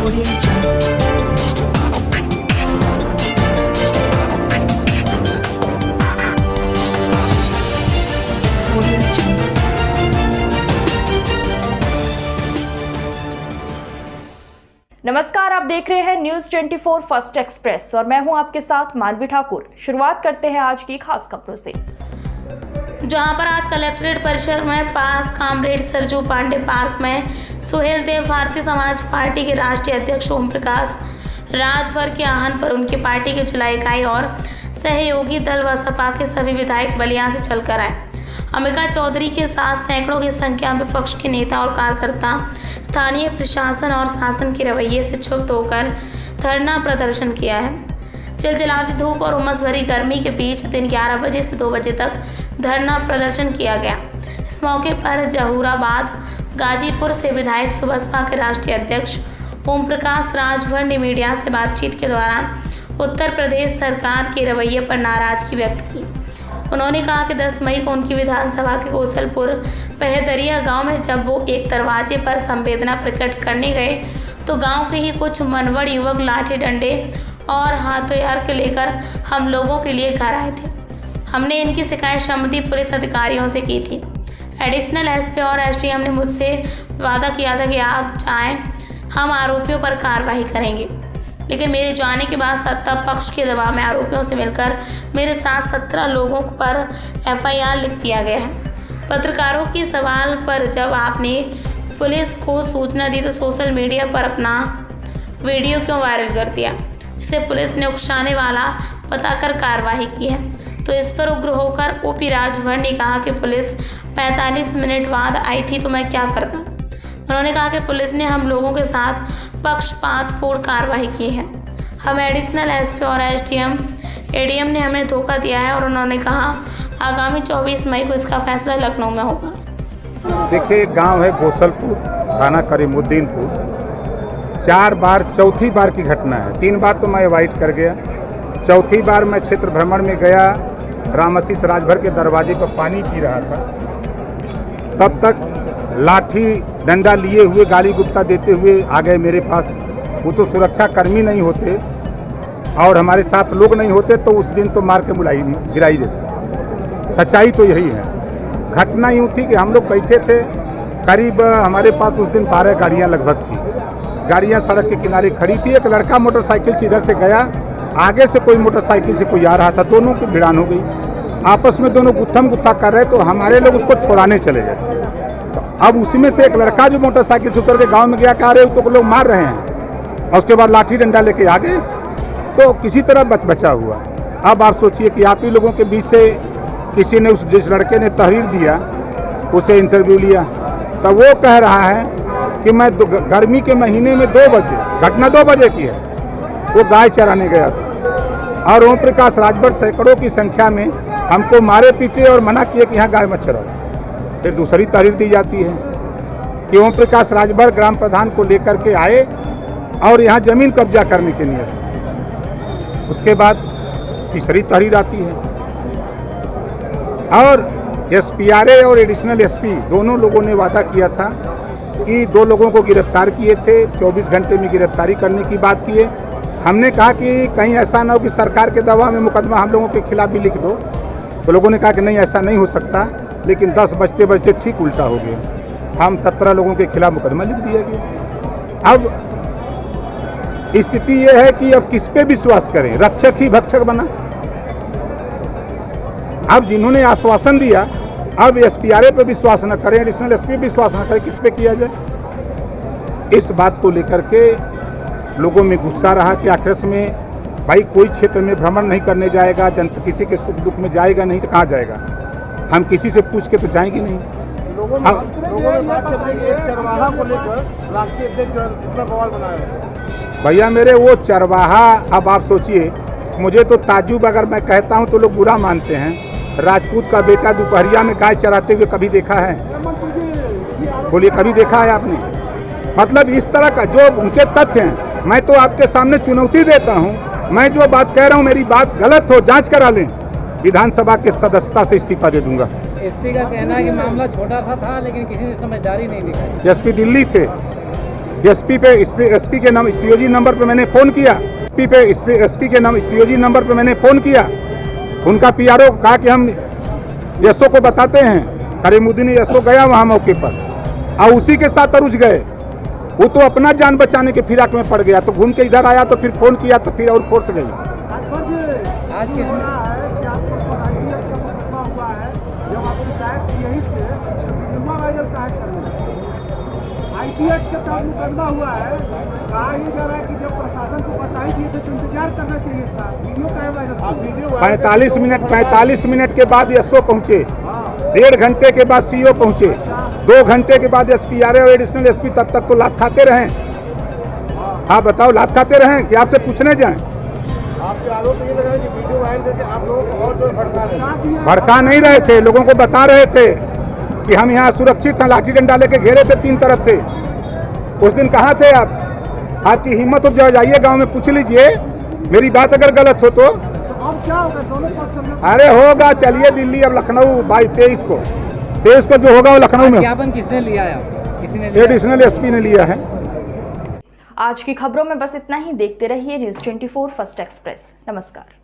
नमस्कार, आप देख रहे हैं न्यूज 24 फर्स्ट एक्सप्रेस और मैं हूं आपके साथ मानवी ठाकुर। शुरुआत करते हैं आज की खास खबरों से। जहां पर आज कलेक्ट्रेट परिसर में पास कॉमरेड सरजू पांडे पार्क में सुहेल देव भारतीय समाज पार्टी के राष्ट्रीय अध्यक्ष ओम प्रकाश राजभर के आह्वान पर उनकी पार्टी के जिला इकाई और सहयोगी दल बसपा के सभी विधायक बलिया से चलकर आए। अंबिका चौधरी के साथ सैकड़ों की संख्या में विपक्ष के नेता और कार्यकर्ता स्थानीय प्रशासन और शासन के रवैये से क्षुब्ध होकर धरना प्रदर्शन किया है। चिलचिलाती धूप और उमस भरी गर्मी के बीच दिन 11 बजे से 2 बजे तक धरना प्रदर्शन किया गया। इस मौके पर जहूराबाद गाजीपुर से विधायक सुबसपा के राष्ट्रीय अध्यक्ष ओम प्रकाश राजभर ने मीडिया से बातचीत के दौरान उत्तर प्रदेश सरकार के रवैये पर नाराजगी व्यक्त की। उन्होंने कहा कि 10 मई को उनकी विधानसभा के कौशलपुर पहदरिया गांव में जब वो एक दरवाजे पर संवेदना प्रकट करने गए तो गांव के ही कुछ मनवड़ युवक लाठी डंडे और हाथों लेकर हम लोगों के लिए घर आए थे। हमने इनकी शिकायत संबंधित पुलिस अधिकारियों से की थी। एडिशनल एसपी और एसडीएम ने मुझसे वादा किया था कि आप चाहें हम आरोपियों पर कार्रवाई करेंगे, लेकिन मेरे जाने के बाद सत्ता पक्ष के दबाव में आरोपियों से मिलकर मेरे साथ 17 लोगों पर एफआईआर लिख दिया गया है। पत्रकारों के सवाल पर जब आपने पुलिस को सूचना दी तो सोशल मीडिया पर अपना वीडियो क्यों वायरल कर दिया, जिसे पुलिस ने उकसाने वाला बताकर कार्रवाई की है। तो इस पर उग्र होकर ओपी राजभर ने कहा कि पुलिस 45 मिनट बाद आई थी तो मैं क्या करता। उन्होंने कहा कि पुलिस ने हम लोगों के साथ पक्षपातपूर्ण कार्रवाई की है। हम एडिशनल एसपी और एडीएम ने हमें धोखा दिया है और उन्होंने कहा आगामी 24 मई को इसका फैसला लखनऊ में होगा। देखिए, गांव है कौशलपुर, थाना करीमुद्दीनपुर। 4 बार, चौथी बार की घटना है। 3 बार तो मैं अवॉइड कर गया, चौथी बार मैं क्षेत्र भ्रमण में गया। रामाशीष राजभर के दरवाजे पर पानी पी रहा था, तब तक लाठी डंडा लिए हुए गाली गुप्ता देते हुए आ गए मेरे पास। वो तो सुरक्षा कर्मी नहीं होते और हमारे साथ लोग नहीं होते तो उस दिन तो मार के गिराई देते। सच्चाई तो यही है। घटना यूँ थी कि हम लोग बैठे थे, करीब हमारे पास उस दिन 12 गाड़ियाँ लगभग थी। गाड़ियाँ सड़क के किनारे खड़ी थी। एक लड़का मोटरसाइकिल से इधर से गया, आगे से कोई मोटरसाइकिल से कोई आ रहा था, दोनों की भिड़ान हो गई। आपस में दोनों गुत्थम गुत्था कर रहे तो हमारे लोग उसको छोड़ाने चले गए। अब उसमें से एक लड़का जो मोटरसाइकिल से उतर के गांव में गया, कह रहे तो लोग मार रहे हैं, और उसके बाद लाठी डंडा लेके आ गए तो किसी तरह बचा हुआ। अब आप सोचिए कि आप ही लोगों के बीच से किसी ने जिस लड़के ने तहरीर दिया उसे इंटरव्यू लिया, तब वो कह रहा है कि मैं गर्मी के महीने में 2 बजे, घटना 2 बजे की है, वो गाय चराने गया था और ओम प्रकाश राजभर सैकड़ों की संख्या में हमको मारे पीटे और मना किए कि यहाँ गाय मत चराओ। फिर दूसरी तहरीर दी जाती है कि ओम प्रकाश राजभर ग्राम प्रधान को लेकर के आए और यहाँ जमीन कब्जा करने के लिए। उसके बाद तीसरी तहरीर आती है और एसपीआरए और एडिशनल एसपी दोनों लोगों ने वादा किया था कि 2 लोगों को गिरफ्तार किए थे, 24 घंटे में गिरफ्तारी करने की बात किए। हमने कहा कि कहीं ऐसा ना हो कि सरकार के दबाव में मुकदमा हम लोगों के खिलाफ भी लिख दो, तो लोगों ने कहा कि नहीं, ऐसा नहीं हो सकता। लेकिन 10 बजते बजते ठीक उल्टा हो गया। हम 17 लोगों के खिलाफ मुकदमा लिख दिया गया। अब स्थिति यह है कि अब किस पे विश्वास करें, रक्षक ही भक्षक बना। अब जिन्होंने आश्वासन दिया, अब एसपीआरए पे विश्वास न करें, एडिशनल एसपी विश्वास न करें, किस पे किया जाए। इस बात को लेकर के लोगों में गुस्सा रहा कि आखिर में भाई कोई क्षेत्र में भ्रमण नहीं करने जाएगा, जनता किसी के सुख दुख में जाएगा नहीं तो कहाँ जाएगा। हम किसी से पूछ के तो जाएंगे नहीं। लोगों में बात चल रही है एक चरवाहा को लेकर राष्ट्रीय अध्यक्ष इतना बवाल बनाया। भैया मेरे, वो चरवाहा, अब आप सोचिए, मुझे तो ताज्जुब अगर मैं कहता हूँ तो लोग बुरा मानते हैं। राजपूत का बेटा दोपहरिया में गाय चराते हुए कभी देखा है? बोलिए, कभी देखा है आपने? मतलब इस तरह का जो उनके तथ्य हैं, मैं तो आपके सामने चुनौती देता हूँ। मैं जो बात कह रहा हूँ मेरी बात गलत हो, जांच करा लें, विधानसभा के सदस्यता से इस्तीफा दे दूंगा। एसपी का कहना है कि मामला छोटा सा था लेकिन किसी ने समझदारी नहीं दिखाई। एसपी दिल्ली थे, एसपी पे एसपी के नाम सीओजी नंबर पे मैंने फ़ोन किया, एसपी के नाम सीओजी नंबर पे मैंने फ़ोन किया। उनका पीआरओ कहा कि हम एसओ को बताते हैं। करीमुद्दीन एसओ गया वहाँ मौके पर और उसी के साथ तरुज गए। वो तो अपना जान बचाने के फिराक में पड़ गया, तो घूम के इधर आया तो फिर फ़ोन किया तो फिर और फोर्स गई। आज के हो रहा है कि आपको ITF का मुकदमा हुआ है, जब आपकी शायद यही से सुपरवाइजर का ITF के तहत मुकदमा हुआ है। कहा यह जा रहा है कि जब प्रशासन को बताई दिए थे तो इंतजार करना चाहिए था। वीडियो का वायरल 45 मिनट के बाद एसओ पहुँचे, 1.5 घंटे के बाद सीओ पहुँचे, 2 घंटे के बाद एसपी आ रहे और एडिशनल एसपी तब तक तो लात खाते रहे। हाँ बताओ, लात खाते रहे कि आपसे पूछने जाएं? आपके आरोप ये लगा कि वीडियो वायरल करके आप लोगों को और जो भड़का रहे हैं। भड़का नहीं रहे थे, लोगों को बता रहे थे कि हम यहाँ सुरक्षित हैं। लाठी डंडा लेके घेरे थे 3 तरफ से। उस दिन कहाँ थे आप? आपकी हिम्मत हो जाइए गांव में पूछ लीजिए, मेरी बात अगर गलत हो तो। अब क्या होगा दोनों पक्ष में? अरे होगा, चलिए दिल्ली अब लखनऊ 23 को जो होगा वो लखनऊ में। ज्ञापन किसने लिया है? किसी ने लिया? एडिशनल एसपी ने लिया है। आज की खबरों में बस इतना ही। देखते रहिए न्यूज़ 24 फर्स्ट एक्सप्रेस। नमस्कार।